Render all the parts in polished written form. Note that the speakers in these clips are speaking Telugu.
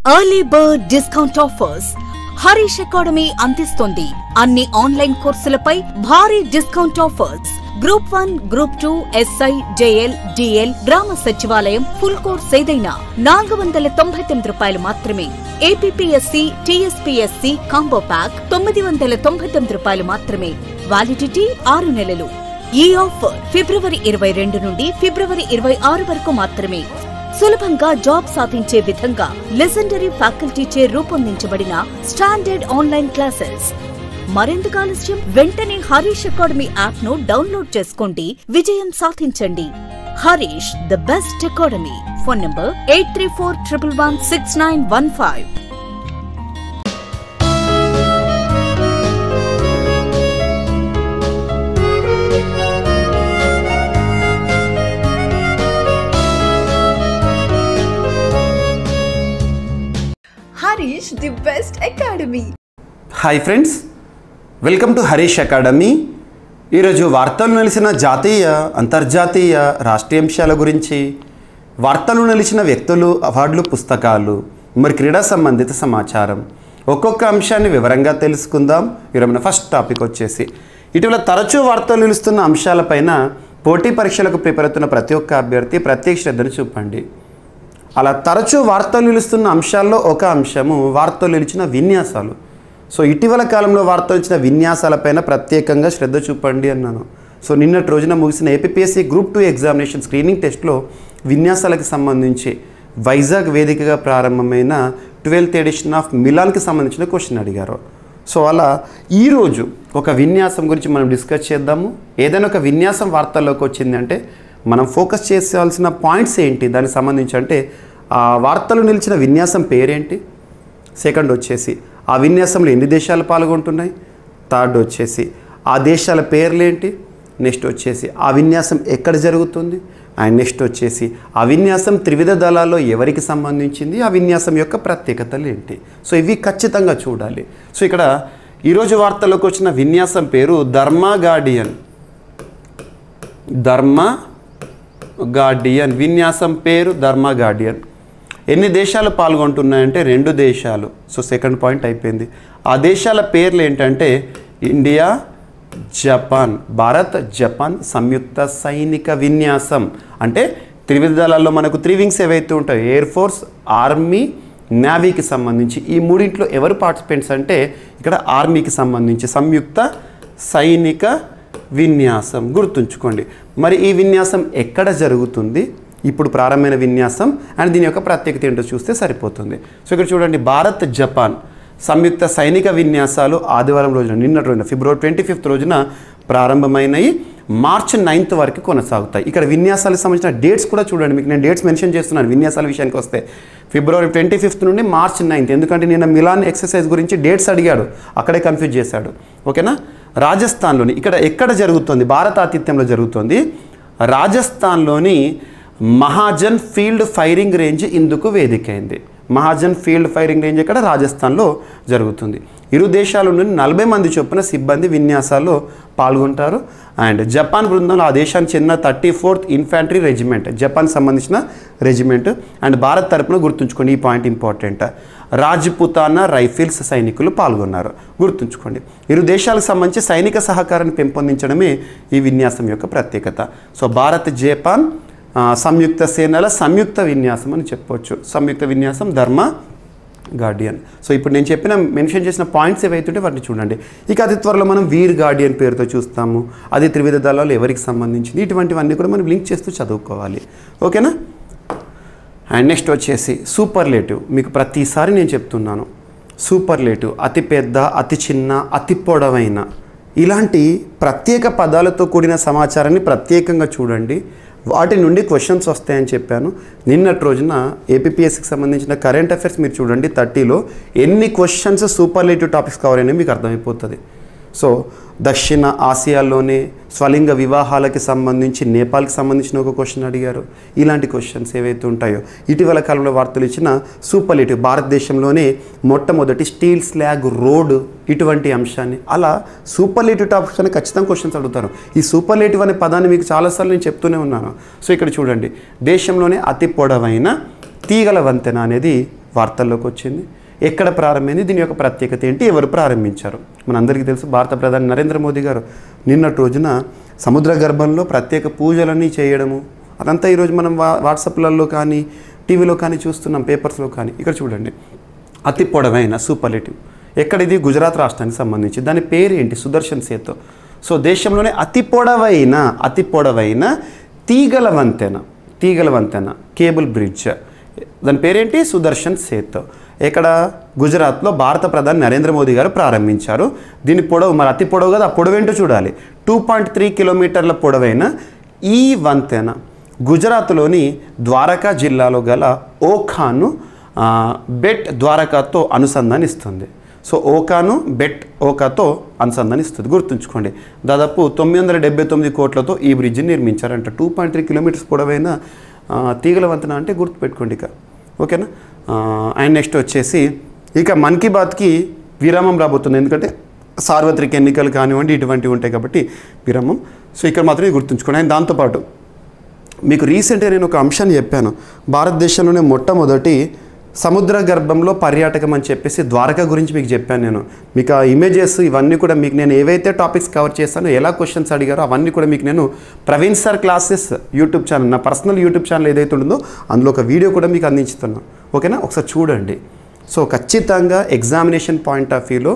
Early bird discount offers Harish academy అందిస్తుంది. అన్ని ఆన్లైన్ కోర్సులపై భారీ discount offers. Group 1, group 2, SI, JL, DL, గ్రామ సచివాలయం ఫుల్ కోర్స్ ఏదైనా ₹499 మాత్రమే. APPSC, TSPSC కాంబో ప్యాక్ ₹999 మాత్రమే. వాలిడిటీ 6 నెలలు. ఈ ఆఫర్ ఫిబ్రవరి 22 నుండి ఫిబ్రవరి 26 వరకు మాత్రమే. సులభంగా జాబ్ సాధించే విధంగా లెజెండరీ ఫ్యాకల్టీచే రూపొందించబడిన స్టాండర్డ్ ఆన్లైన్ క్లాసెస్. మరెందుకు ఆలస్యం? వెంటనే హరీష్ అకాడమీ యాప్ ను డౌన్లోడ్ చేసుకోండి, విజయం సాధించండి. Harish the best academy. Phone number 8341116915. Harish, the best academy. Hi friends, welcome to Harish academy. ఈరోజు వార్తలు నిలిచిన జాతీయ, అంతర్జాతీయ, రాష్ట్రీయ అంశాల గురించి, వార్తలు నిలిచిన వ్యక్తులు, అవార్డులు, పుస్తకాలు, మరి క్రీడా సంబంధిత సమాచారం, ఒక్కొక్క అంశాన్ని వివరంగా తెలుసుకుందాం. ఈరోజు ఫస్ట్ టాపిక్ వచ్చేసి ఇటీవల తరచూ వార్తలు నిలుస్తున్న అంశాలపైన పోటీ పరీక్షలకు ప్రిపేర్ అవుతున్న ప్రతి ఒక్క అభ్యర్థి ప్రత్యేక శ్రద్ధను చూపండి. అలా తరచూ వార్తలు నిలుస్తున్న అంశాల్లో ఒక అంశము వార్తలు నిలిచిన విన్యాసాలు. సో ఇటీవల కాలంలో వార్తలు ఇచ్చిన విన్యాసాలపైన ప్రత్యేకంగా శ్రద్ధ చూపండి అన్నాను. సో నిన్నటి రోజున ముగిసిన APPSC గ్రూప్ 2 ఎగ్జామినేషన్ స్క్రీనింగ్ టెస్ట్లో విన్యాసాలకు సంబంధించి వైజాగ్ వేదికగా ప్రారంభమైన 12th ఎడిషన్ ఆఫ్ మిలాన్కి సంబంధించిన క్వశ్చన్ అడిగారు. సో అలా ఈరోజు ఒక విన్యాసం గురించి మనం డిస్కస్ చేద్దాము. ఏదైనా ఒక విన్యాసం వార్తల్లోకి వచ్చిందంటే మనం ఫోకస్ చేయాల్సిన పాయింట్స్ ఏంటి, దానికి సంబంధించి అంటే ఆ వార్తలు నిలిచిన విన్యాసం పేరేంటి, సెకండ్ వచ్చేసి ఆ విన్యాసంలో ఎన్ని దేశాలు పాల్గొంటున్నాయి, థర్డ్ వచ్చేసి ఆ దేశాల పేర్లేంటి, నెక్స్ట్ వచ్చేసి ఆ విన్యాసం ఎక్కడ జరుగుతుంది, అండ్ నెక్స్ట్ వచ్చేసి ఆ విన్యాసం త్రివిధ దళాల్లో ఎవరికి సంబంధించింది, ఆ విన్యాసం యొక్క ప్రత్యేకతలు ఏంటి. సో ఇవి ఖచ్చితంగా చూడాలి. సో ఇక్కడ ఈరోజు వార్తల్లోకి వచ్చిన విన్యాసం పేరు ధర్మా గార్డియన్. గార్డియన్ విన్యాసం పేరు ధర్మా గార్డియన్. ఎన్ని దేశాలు పాల్గొంటున్నాయంటే 2 దేశాలు. సో సెకండ్ పాయింట్ అయిపోయింది. ఆ దేశాల పేర్లు ఏంటంటే ఇండియా, జపాన్. భారత్, జపాన్ సంయుక్త సైనిక విన్యాసం. అంటే త్రివిధ దళాల్లో మనకు 3 వింగ్స్ ఏవైతే ఉంటాయో, ఎయిర్ ఫోర్స్, ఆర్మీ, నేవీకి సంబంధించి ఈ మూడింట్లో ఎవరు పార్టిసిపెంట్స్ అంటే ఇక్కడ ఆర్మీకి సంబంధించి సంయుక్త సైనిక విన్యాసం. గుర్తుంచుకోండి. మరి ఈ విన్యాసం ఎక్కడ జరుగుతుంది, ఇప్పుడు ప్రారంభమైన విన్యాసం అండ్ దీని యొక్క ప్రత్యేకత ఏంటో చూస్తే సరిపోతుంది. సో ఇక్కడ చూడండి, భారత్, జపాన్ సంయుక్త సైనిక విన్యాసాలు ఆదివారం రోజున, నిన్నటి రోజున ఫిబ్రవరి 25th రోజున ప్రారంభమైనవి. మార్చి 9th వరకు కొనసాగుతాయి. ఇక్కడ విన్యాసాలకు సంబంధించిన డేట్స్ కూడా చూడండి. మీకు నేను డేట్స్ మెన్షన్ చేస్తున్నాను. విన్యాసాల విషయానికి వస్తే ఫిబ్రవరి 25th నుండి మార్చి 9th. ఎందుకంటే నేను మిలాన్ ఎక్సర్సైజ్ గురించి డేట్స్ అడిగాడు, అక్కడే కన్ఫ్యూజ్ చేశాడు. ఓకేనా. రాజస్థాన్లోని ఇక్కడ ఎక్కడ జరుగుతుంది, భారత ఆతిథ్యంలో జరుగుతుంది. రాజస్థాన్లోని మహాజన్ ఫీల్డ్ ఫైరింగ్ రేంజ్ ఇందుకు వేదికైంది. మహాజన్ ఫీల్డ్ ఫైరింగ్ రేంజ్ ఇక్కడ రాజస్థాన్లో జరుగుతుంది. ఇరు దేశాల నుండి 40 మంది చొప్పున సిబ్బంది విన్యాసాల్లో పాల్గొంటారు. అండ్ జపాన్ బృందంలో ఆ దేశానికి చెందిన 34th ఇన్ఫాంట్రీ రెజిమెంట్, జపాన్ సంబంధించిన రెజిమెంట్. అండ్ భారత్ తరపున గుర్తుంచుకోండి, ఈ పాయింట్ ఇంపార్టెంట్, రాజ్పుతానా రైఫిల్స్ సైనికులు పాల్గొన్నారు. గుర్తుంచుకోండి. ఇరు దేశాలకు సంబంధించి సైనిక సహకారాన్ని పెంపొందించడమే ఈ విన్యాసం యొక్క ప్రత్యేకత. సో భారత్, జపాన్ సంయుక్త సేనల సంయుక్త విన్యాసం అని చెప్పవచ్చు. సంయుక్త విన్యాసం ధర్మా గార్డియన్. సో ఇప్పుడు నేను మెన్షన్ చేసిన పాయింట్స్ ఏవైతుంటే వాటిని చూడండి. ఇక అతి త్వరలో మనం వీర్ గార్డియన్ పేరుతో చూస్తాము. అది త్రివిధ దళాలు ఎవరికి సంబంధించింది, ఇటువంటివన్నీ కూడా మనం లింక్ చేస్తూ చదువుకోవాలి. ఓకేనా. అండ్ నెక్స్ట్ వచ్చేసి సూపర్లేటివ్. మీకు ప్రతిసారి నేను చెప్తున్నాను, సూపర్లేటివ్ అతి పెద్ద, అతి చిన్న, అతి పొడవైన, ఇలాంటి ప్రత్యేక పదాలతో కూడిన సమాచారాన్ని ప్రత్యేకంగా చూడండి. వాటి నుండి క్వశ్చన్స్ వస్తాయని చెప్పాను. నిన్నటి రోజున APPSCకి సంబంధించిన కరెంట్ అఫైర్స్ మీరు చూడండి, 30లో ఎన్ని క్వశ్చన్స్ సూపర్లేటివ్ టాపిక్స్ కవర్ అయినాయి మీకు అర్థమైపోతుంది. సో దక్షిణ ఆసియాలోనే స్వలింగ వివాహాలకి సంబంధించి నేపాల్కి సంబంధించిన ఒక క్వశ్చన్ అడిగారు. ఇలాంటి క్వశ్చన్స్ ఏవైతే ఉంటాయో ఇటీవల కాలంలో వార్తలు ఇచ్చిన సూపర్లేటివ్, భారతదేశంలోనే మొట్టమొదటి స్టీల్ స్లాగ్ రోడ్, ఇటువంటి అంశాన్ని అలా సూపర్లేటివ్ టాపిక్స్ అని ఖచ్చితంగా క్వశ్చన్స్ అడుగుతారు. ఈ సూపర్లేటివ్ అనే పదాన్ని మీకు చాలాసార్లు నేను చెప్తూనే ఉన్నాను. సో ఇక్కడ చూడండి, దేశంలోనే అతి పొడవైన తీగల వంతెన అనేది వార్తల్లోకి వచ్చింది. ఎక్కడ ప్రారంభమైంది, దీని యొక్క ప్రత్యేకత ఏంటి, ఎవరు ప్రారంభించారు? మనందరికీ తెలుసు, భారత ప్రధాని నరేంద్ర మోదీ గారు నిన్నటి రోజున సముద్ర గర్భంలో ప్రత్యేక పూజలన్నీ చేయడము, అదంతా ఈరోజు మనం వాట్సాప్లలో కానీ టీవీలో కానీ చూస్తున్నాం, పేపర్స్లో కానీ. ఇక్కడ చూడండి, అతి పొడవైన సూపర్లేటివ్ ఎక్కడ, ఇది గుజరాత్ రాష్ట్రానికి సంబంధించి. దాని పేరు ఏంటి? సుదర్శన్ సేతు. సో దేశంలోనే అతి పొడవైన తీగల వంతెన కేబుల్ బ్రిడ్జ్, దాని పేరేంటి? సుదర్శన్ సేతు. ఇక్కడ గుజరాత్లో భారత ప్రధాని నరేంద్ర మోదీ గారు ప్రారంభించారు. దీని పొడవు మరి అతి పొడవు కదా, ఆ పొడవేంటో చూడాలి. 2.3 కిలోమీటర్ల పొడవైన ఈ వంతెన గుజరాత్లోని ద్వారకా జిల్లాలో గల ఓఖాను బెట్ ద్వారకాతో అనుసంధానిస్తుంది. సో ఓకాతో అనుసంధానిస్తుంది. గుర్తుంచుకోండి, దాదాపు 979 కోట్లతో ఈ బ్రిడ్జిని నిర్మించారంట. 2.3 కిలోమీటర్స్ పొడవైన తీగల వంతెన అంటే గుర్తుపెట్టుకోండి ఇక, ఓకేనా. అండ్ నెక్స్ట్ వచ్చేసి ఇక మన్ కీ బాత్కి విరామం రాబోతుంది, ఎందుకంటే సార్వత్రిక ఎన్నికలు కానివ్వండి ఇటువంటివి ఉంటాయి కాబట్టి విరామం. సో ఇక్కడ మాత్రమే గుర్తుంచుకోండి. అండ్ దాంతోపాటు మీకు రీసెంట్గా నేను ఒక అంశాన్ని చెప్పాను, భారతదేశంలోనే మొట్టమొదటి సముద్ర గర్భంలో పర్యాటకం అని చెప్పేసి ద్వారకా గురించి మీకు చెప్పాను నేను. మీకు ఆ ఇమేజెస్ ఇవన్నీ కూడా మీకు నేను ఏవైతే టాపిక్స్ కవర్ చేస్తానో, ఎలా క్వశ్చన్స్ అడిగారో అవన్నీ కూడా మీకు నేను Praveen sir classes YouTube channel, నా పర్సనల్ యూట్యూబ్ ఛానల్ ఏదైతే ఉంటుందో అందులో ఒక వీడియో కూడా మీకు అందించుతున్నాను, ఓకేనా. ఒకసారి చూడండి. సో ఖచ్చితంగా ఎగ్జామినేషన్ పాయింట్ ఆఫ్ వ్యూలో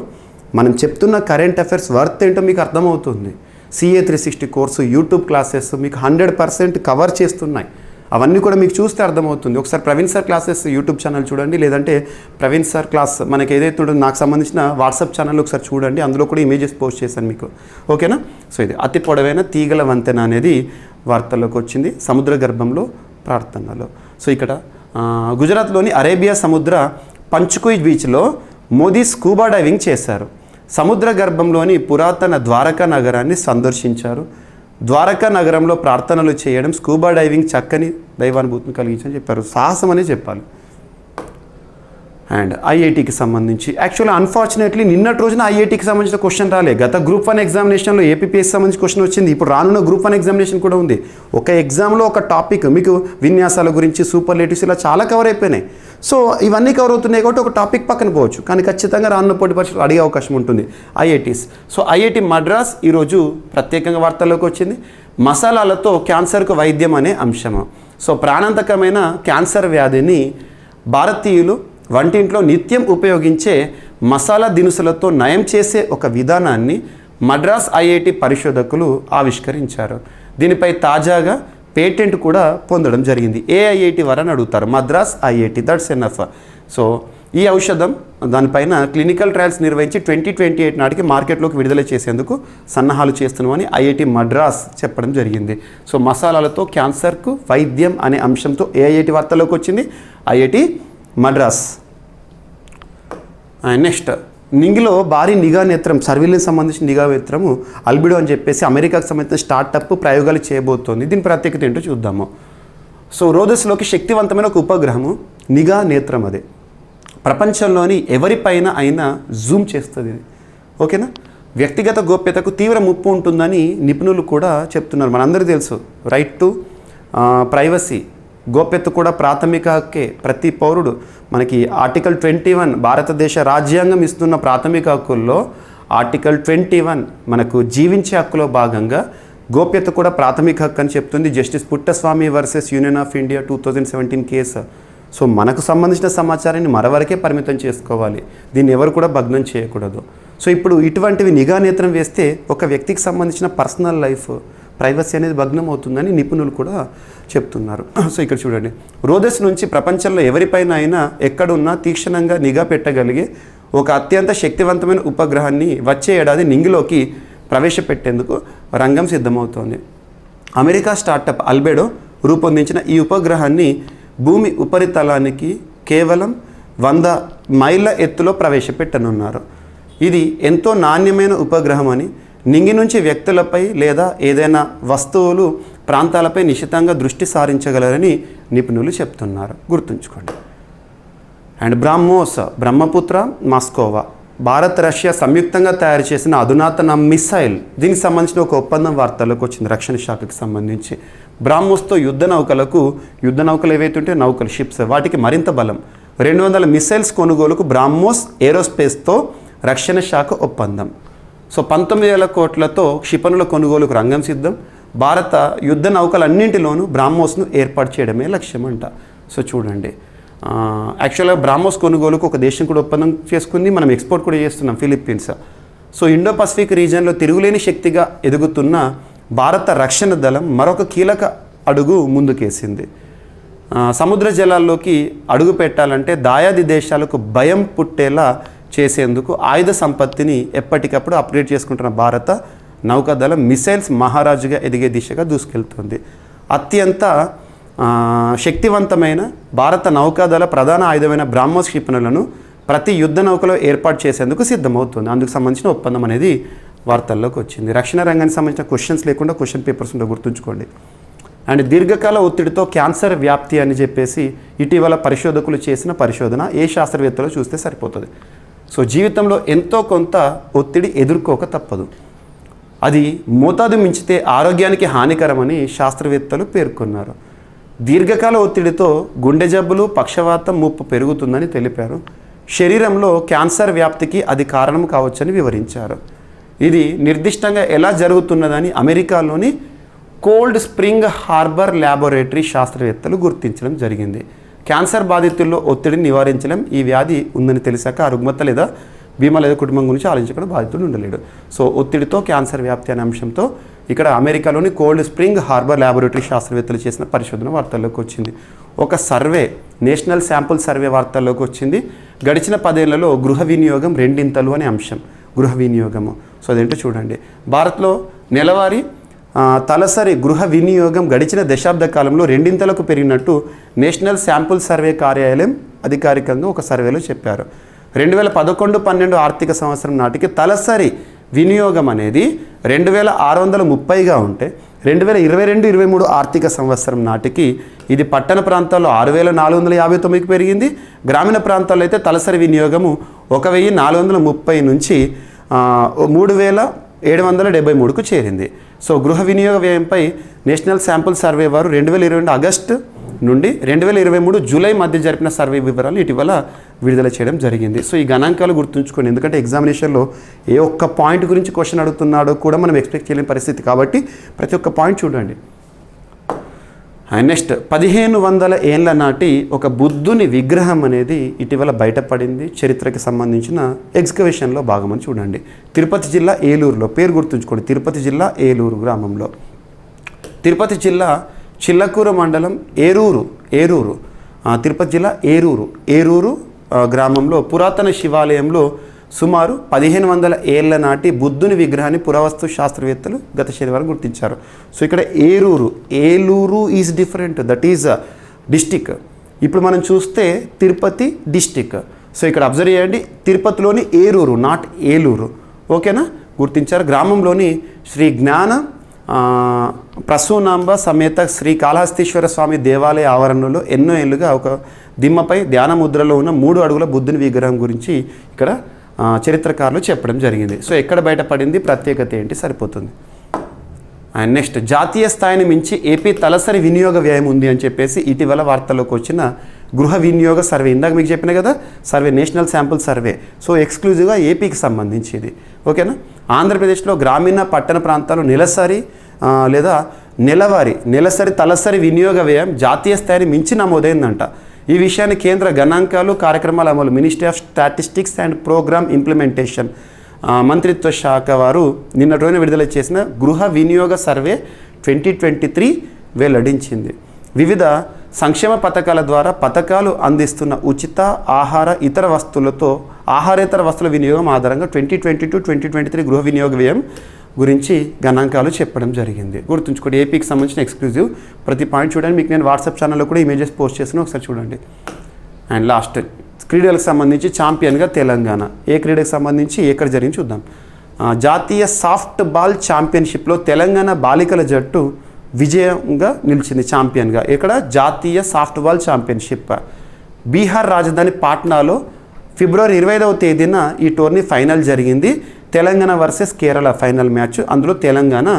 మనం చెప్తున్న కరెంట్ అఫైర్స్ వర్త్ ఏంటో మీకు అర్థమవుతుంది. CA 360 కోర్సు యూట్యూబ్ క్లాసెస్ మీకు 100% కవర్ చేస్తున్నాయి. అవన్నీ కూడా మీకు చూస్తే అర్థమవుతుంది. ఒకసారి Praveen sir classes YouTube channel చూడండి, లేదంటే ప్రవీణ్ సార్ క్లాస్ మనకి ఏదైతే ఉంటుందో నాకు సంబంధించిన వాట్సాప్ ఛానల్ ఒకసారి చూడండి, అందులో కూడా ఇమేజెస్ పోస్ట్ చేశాను మీకు, ఓకేనా. సో ఇది అతి పొడవైన తీగల వంతెన అనేది వార్తల్లోకి వచ్చింది సముద్ర గర్భంలో ప్రార్థనలో. సో ఇక్కడ గుజరాత్లోని అరేబియా సముద్ర పంచ్కుయ్ బీచ్లో మోదీ స్కూబా డైవింగ్ చేశారు. సముద్ర గర్భంలోని పురాతన ద్వారకా నగరాన్ని సందర్శించారు. ద్వారకా నగరంలో ప్రార్థనలు చేయడం, స్కూబా డైవింగ్ చక్కని దైవానుభూతిని కలిగించని చెప్పారు. సాహసం అనే చెప్పాలి. అండ్ ఐఐటికి సంబంధించి యాక్చువల్లీ అన్ఫార్చునేట్లీ నిన్నటి రోజున ఐఐటికి సంబంధించిన క్వశ్చన్ రాలే. గత గ్రూప్ 1 ఎగ్జామినేషన్లో ఏపీపీఎస్సీ సంబంధించి క్వశ్చన్ వచ్చింది. ఇప్పుడు రానున్న గ్రూప్ 1 ఎగ్జామినేషన్ కూడా ఉంది. ఒక ఎగ్జామ్లో ఒక టాపిక్ మీకు విన్యాసాల గురించి, సూపర్లేటివ్స్ ఇలా చాలా కవర్ అయిపోయినాయి. సో ఇవన్నీ కవర్ అవుతున్నాయి కాబట్టి ఒక టాపిక్ పక్కన పోవచ్చు, కానీ ఖచ్చితంగా రానున్న పోటీ పరీక్షలు అడిగే అవకాశం ఉంటుంది ఐఐటీస్. సో ఐఐటి మద్రాస్ ఈరోజు ప్రత్యేకంగా వార్తల్లోకి వచ్చింది. మసాలాలతో క్యాన్సర్కు వైద్యం అనే అంశము. సో ప్రాణాంతకమైన క్యాన్సర్ వ్యాధిని భారతీయులు వంటింట్లో నిత్యం ఉపయోగించే మసాలా దినుసులతో నయం చేసే ఒక విధానాన్ని మద్రాస్ ఐఐటి పరిశోధకులు ఆవిష్కరించారు. దీనిపై తాజాగా పేటెంట్ కూడా పొందడం జరిగింది. ఏ ఐఐటి వారని అడుగుతారు, Madras IIT, that's enough. So ఈ ఔషధం దానిపైన క్లినికల్ ట్రయల్స్ నిర్వహించి 2028 నాటికి మార్కెట్లోకి విడుదల చేసేందుకు సన్నాహాలు చేస్తున్నామని ఐఐటి మద్రాస్ చెప్పడం జరిగింది. సో మసాలాలతో క్యాన్సర్కు వైద్యం అనే అంశంతో ఏ ఐఐటి వార్తలోకి వచ్చింది, ఐఐటి మద్రాస్. నెక్స్ట్ నింగిలో భారీ నిఘా నేత్రం, సర్వీలెన్స్ సంబంధించిన నిఘా నేత్రము అల్బిడో అని చెప్పేసి అమెరికాకు సంబంధించిన స్టార్టప్ ప్రయోగాలు చేయబోతోంది. దీని ప్రత్యేకత ఏంటో చూద్దాము. సో రోదస్లోకి శక్తివంతమైన ఒక ఉపగ్రహము నిఘా నేత్రం, అదే ప్రపంచంలోని ఎవరిపైన అయినా జూమ్ చేస్తుంది ఇది, ఓకేనా. వ్యక్తిగత గోప్యతకు తీవ్ర ముప్పు ఉంటుందని నిపుణులు కూడా చెప్తున్నారు. మనందరికీ తెలుసు రైట్ టు ప్రైవసీ, గోప్యత కూడా ప్రాథమిక హక్కే. ప్రతి పౌరుడు మనకి ఆర్టికల్ 21 భారతదేశ రాజ్యాంగం ఇస్తున్న ప్రాథమిక హక్కుల్లో ఆర్టికల్ 21 మనకు జీవించే హక్కులో భాగంగా గోప్యత కూడా ప్రాథమిక హక్కు అని చెప్తుంది. Justice Puttaswamy versus union of India 2017 case. So మనకు సంబంధించిన సమాచారాన్ని మరవరకే పరిమితం చేసుకోవాలి, దీన్ని ఎవరు కూడా భగ్నం చేయకూడదు. సో ఇప్పుడు ఇటువంటివి నిఘా నేత్రం వేస్తే ఒక వ్యక్తికి సంబంధించిన పర్సనల్ లైఫ్, ప్రైవసీ అనేది భగ్నం అవుతుందని నిపుణులు కూడా చెప్తున్నారు. సో ఇక్కడ చూడండి, రోదస్ నుంచి ప్రపంచంలో ఎవరిపైన అయినా ఎక్కడున్నా తీక్షణంగా నిఘా పెట్టగలిగే ఒక అత్యంత శక్తివంతమైన ఉపగ్రహాన్ని వచ్చే ఏడాది నింగిలోకి ప్రవేశపెట్టేందుకు రంగం సిద్ధమవుతోంది. అమెరికా స్టార్టప్ అల్బెడో రూపొందించిన ఈ ఉపగ్రహాన్ని భూమి ఉపరితలానికి కేవలం 100 మైళ్ళ ఎత్తులో ప్రవేశపెట్టనున్నారు. ఇది ఎంతో నాణ్యమైన ఉపగ్రహం అని, నింగి నుంచి వ్యక్తులపై లేదా ఏదైనా వస్తువులు ప్రాంతాలపై నిశితంగా దృష్టి సారించగలరని నిపుణులు చెప్తున్నారు. గుర్తుంచుకోండి. అండ్ బ్రహ్మోస్, బ్రహ్మపుత్ర, మాస్కోవా, భారత్ రష్యా సంయుక్తంగా తయారు చేసిన అధునాతన మిసైల్, దీనికి సంబంధించిన ఒక ఒప్పందం వార్తలకు వచ్చింది రక్షణ శాఖకు సంబంధించి. బ్రహ్మోస్తో యుద్ధ నౌకలు ఏవైతే ఉంటే నౌకలు, షిప్స్, వాటికి మరింత బలం, 200 మిసైల్స్ కొనుగోలుకు బ్రాహ్మోస్ ఏరోస్పేస్తో రక్షణ శాఖ ఒప్పందం. సో 19,000 కోట్లతో క్షిపణుల కొనుగోలుకు రంగం సిద్ధం. భారత యుద్ధ నౌకలన్నింటిలోనూ బ్రాహ్మోస్ను ఏర్పాటు చేయడమే లక్ష్యం అంట. సో చూడండి, యాక్చువల్గా బ్రాహ్మోస్ కొనుగోలుకు ఒక దేశం కూడా ఒప్పందం చేసుకుంది. మనం ఎక్స్పోర్ట్ కూడా చేస్తున్నాం, ఫిలిప్పీన్స్. సో ఇండో పసిఫిక్ రీజియన్లో తిరుగులేని శక్తిగా ఎదుగుతున్న భారత రక్షణ దళం మరొక కీలక అడుగు ముందుకేసింది. సముద్ర జలాల్లోకి అడుగు పెట్టాలంటే దాయాది దేశాలకు భయం పుట్టేలా చేసేందుకు ఆయుధ సంపత్తిని ఎప్పటికప్పుడు అప్గ్రేడ్ చేసుకుంటున్న భారత నౌకాదళం మిసైల్స్ మహారాజుగా ఎదిగే దిశగా దూసుకెళ్తుంది. అత్యంత శక్తివంతమైన భారత నౌకాదళ ప్రధాన ఆయుధమైన బ్రాహ్మోస్ క్షిపణులను ప్రతి యుద్ధ నౌకలో ఏర్పాటు చేసేందుకు సిద్ధమవుతుంది. అందుకు సంబంధించిన ఒప్పందం అనేది వార్తల్లోకి వచ్చింది. రక్షణ రంగానికి సంబంధించిన క్వశ్చన్స్ లేకుండా క్వశ్చన్ పేపర్స్ ఉంటే గుర్తుంచుకోండి. అండ్ దీర్ఘకాల ఒత్తిడితో క్యాన్సర్ వ్యాప్తి అని చెప్పేసి ఇటీవల పరిశోధకులు చేసిన పరిశోధన ఏ శాస్త్రవేత్తలో చూస్తే సరిపోతుంది. సో జీవితంలో ఎంతో కొంత ఒత్తిడి ఎదుర్కోక తప్పదు. అది మోతాదు మించితే ఆరోగ్యానికి హానికరమని శాస్త్రవేత్తలు పేర్కొన్నారు. దీర్ఘకాల ఒత్తిడితో గుండె జబ్బులు, పక్షవాతం ముప్పు పెరుగుతుందని తెలిపారు. శరీరంలో క్యాన్సర్ వ్యాప్తికి అది కారణం కావచ్చని వివరించారు. ఇది నిర్దిష్టంగా ఎలా జరుగుతున్నదని అమెరికాలోని కోల్డ్ స్ప్రింగ్ హార్బర్ ల్యాబొరేటరీ శాస్త్రవేత్తలు గుర్తించడం జరిగింది. క్యాన్సర్ బాధితుల్లో ఒత్తిడిని నివారించడం, ఈ వ్యాధి ఉందని తెలిసాక ఆ రుగ్మత లేదా బీమా లేదా కుటుంబం గురించి ఆలోచించకుండా బాధితుడు ఉండలేడు. సో ఒత్తిడితో క్యాన్సర్ వ్యాప్తి అనే అంశంతో ఇక్కడ అమెరికాలోని కోల్డ్ స్ప్రింగ్ హార్బర్ ల్యాబొరేటరీ శాస్త్రవేత్తలు చేసిన పరిశోధన వార్తల్లోకి వచ్చింది. ఒక సర్వే, నేషనల్ శాంపుల్ సర్వే వార్తల్లోకి వచ్చింది. గడిచిన 10 ఏళ్లలో గృహ వినియోగం 2 అనే అంశం. గృహ వినియోగము, సో అదేంటో చూడండి. భారత్లో నెలవారీ తలసరి గృహ వినియోగం గడిచిన దశాబ్ద కాలంలో 2 పెరిగినట్టు నేషనల్ శాంపుల్ సర్వే కార్యాలయం అధికారికంగా ఒక సర్వేలో చెప్పారు. 2011-12 ఆర్థిక సంవత్సరం నాటికి తలసరి వినియోగం అనేది 2,630గా ఉంటే 2022-23 ఆర్థిక సంవత్సరం నాటికి ఇది పట్టణ ప్రాంతాల్లో 6,459కి పెరిగింది. గ్రామీణ ప్రాంతాల్లో అయితే తలసరి వినియోగము 1,430 నుంచి 3,773కు చేరింది. సో గృహ వినియోగ వ్యయంపై నేషనల్ శాంపుల్ సర్వే వారు 2022 ఆగస్టు నుండి 2023 జూలై మధ్య జరిపిన సర్వే వివరాలు ఇటీవల విడుదల చేయడం జరిగింది. సో ఈ గణాంకాలు గుర్తుంచుకోండి, ఎందుకంటే ఎగ్జామినేషన్లో ఏ ఒక్క పాయింట్ గురించి క్వశ్చన్ అడుగుతున్నాడో కూడా మనం ఎక్స్పెక్ట్ చేయలేని పరిస్థితి కాబట్టి ప్రతి ఒక్క పాయింట్ చూడండి. నెక్స్ట్ 1500 ఏళ్ల నాటి ఒక బుద్ధుని విగ్రహం అనేది ఇటీవల బయటపడింది. చరిత్రకి సంబంధించిన ఎగ్జిబిషన్లో భాగమని చూడండి. తిరుపతి జిల్లా ఏలూరులో, పేరు గుర్తుంచుకోండి, తిరుపతి జిల్లా ఏలూరు గ్రామంలో. తిరుపతి జిల్లా చిల్లకూరు మండలం ఏరూరు తిరుపతి జిల్లా ఏరూరు గ్రామంలో పురాతన శివాలయంలో సుమారు 1500 ఏళ్ల నాటి బుద్ధుని విగ్రహాన్ని పురావస్తు శాస్త్రవేత్తలు గత శనివారం గుర్తించారు. సో ఇక్కడ Eluru is different, that is district. ఇప్పుడు మనం చూస్తే తిరుపతి డిస్టిక్. సో ఇక్కడ అబ్జర్వ్ చేయండి, తిరుపతిలోని ఏరూరు, నాట్ ఏలూరు. ఓకేనా, గుర్తించారు. గ్రామంలోని శ్రీ జ్ఞాన ప్రసూనాంబ సమేత శ్రీ కాళహస్తీశ్వర స్వామి దేవాలయ ఆవరణలో ఎన్నో ఏళ్ళుగా ఒక దిమ్మపై ధ్యాన ముద్రలో ఉన్న 3 అడుగుల బుద్ధుని విగ్రహం గురించి ఇక్కడ చరిత్రకారులు చెప్పడం జరిగింది. సో ఎక్కడ బయటపడింది, ప్రత్యేకత ఏంటి, సరిపోతుంది. అండ్ నెక్స్ట్, జాతీయ స్థాయిని మించి ఏపీ తలసరి వినియోగ వ్యయం ఉంది అని చెప్పేసి ఇటీవల వార్తల్లోకి వచ్చిన గృహ వినియోగ సర్వే, ఇందాక మీకు చెప్పిన కదా survey, national sample survey. So ఎక్స్క్లూజివ్గా ఏపీకి సంబంధించింది. ఓకేనా. ఆంధ్రప్రదేశ్లో గ్రామీణ పట్టణ ప్రాంతాలు నెలసరి లేదా నెలసరి తలసరి వినియోగ వ్యయం జాతీయ స్థాయిని మించి నమోదైందంట. ఈ విషయాన్ని కేంద్ర గణాంకాలు కార్యక్రమాల అమలు, ministry of statistics and programme implementation మంత్రిత్వ శాఖ వారు నిన్నటి రోజున విడుదల చేసిన గృహ వినియోగ సర్వే 2023 వెల్లడించింది. వివిధ సంక్షేమ పథకాల ద్వారా పథకాలు అందిస్తున్న ఉచిత ఆహారేతర వస్తువుల వినియోగం ఆధారంగా 2022-2023 గృహ వినియోగ వ్యయం గురించి గణాంకాలు చెప్పడం జరిగింది. గుర్తుంచుకోండి, ఏపీకి సంబంధించిన ఎక్స్క్లూజివ్. ప్రతి పాయింట్ చూడండి. మీకు నేను వాట్సాప్ ఛానల్లో కూడా ఇమేజెస్ పోస్ట్ చేసిన, ఒకసారి చూడండి. అండ్ లాస్ట్, క్రీడలకు సంబంధించి ఛాంపియన్గా తెలంగాణ. ఏ క్రీడకు సంబంధించి ఎక్కడ జరిగింది చూద్దాం. జాతీయ సాఫ్ట్ బాల్ ఛాంపియన్షిప్లో తెలంగాణ బాలికల జట్టు విజయంగా నిలిచింది. ఛాంపియన్గా ఇక్కడ జాతీయ సాఫ్ట్ బాల్ ఛాంపియన్షిప్ బీహార్ రాజధాని పాట్నాలో ఫిబ్రవరి 25వ తేదీన ఈ టోర్నీ ఫైనల్ జరిగింది. Telangana versus Kerala final match. అందులో తెలంగాణ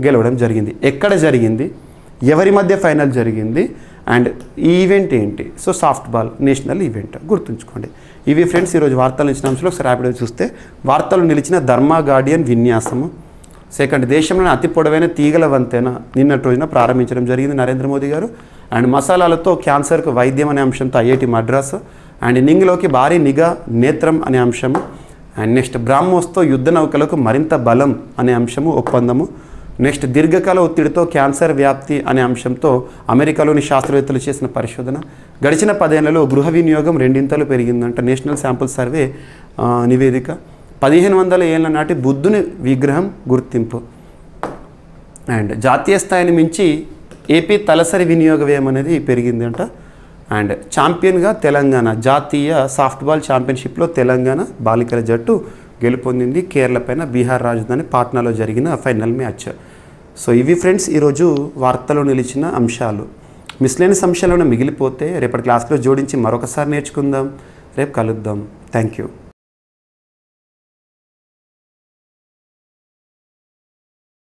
గెలవడం జరిగింది. ఎక్కడ జరిగింది, ఎవరి మధ్య ఫైనల్ జరిగింది, అండ్ ఈ ఈవెంట్ ఏంటి? So soft ball national event, గుర్తుంచుకోండి. ఇవి ఫ్రెండ్స్ ఈరోజు వార్తలు ఇచ్చిన అంశాలు. ఒకసారి ర్యాపిడ్గా చూస్తే వార్తలు నిలిచిన ధర్మా గార్డియన్ విన్యాసము. సెకండ్, దేశంలోని అతి పొడవైన తీగల వంతెన నిన్నటి రోజున ప్రారంభించడం జరిగింది నరేంద్ర మోదీ గారు. అండ్ మసాలాలతో క్యాన్సర్కు వైద్యం అనే అంశంతో ఐఐటి మద్రాసు. అండ్ నింగిలోకి భారీ నిఘా నేత్రం అనే అంశము. అండ్ నెక్స్ట్, బ్రాహ్మోస్తో యుద్ధ నౌకలకు మరింత బలం అనే అంశము ఒప్పందము. నెక్స్ట్, దీర్ఘకాల ఒత్తిడితో క్యాన్సర్ వ్యాప్తి అనే అంశంతో అమెరికాలోని శాస్త్రవేత్తలు చేసిన పరిశోధన. గడిచిన 10 ఏళ్లలో గృహ వినియోగం 2 ఇంతలు పెరిగిందంట నేషనల్ శాంపుల్ సర్వే నివేదిక. 1500 ఏళ్ల నాటి బుద్ధుని విగ్రహం గుర్తింపు. అండ్ జాతీయ స్థాయిని మించి ఏపీ తలసరి వినియోగ వ్యయం అనేది పెరిగిందంట. అండ్ ఛాంపియన్గా తెలంగాణ, జాతీయ సాఫ్ట్బాల్ ఛాంపియన్షిప్లో తెలంగాణ బాలికల జట్టు గెలుపొందింది కేరళ పైన బీహార్ రాజధాని పాట్నాలో జరిగిన ఫైనల్ మ్యాచ్. సో ఇవి ఫ్రెండ్స్ ఈరోజు వార్తలో నిలిచిన అంశాలు. మిస్లేని అంశాలను మిగిలిపోతే రేపటి క్లాస్లో జోడించి మరొకసారి నేర్చుకుందాం. రేపు కలుద్దాం. Thank you.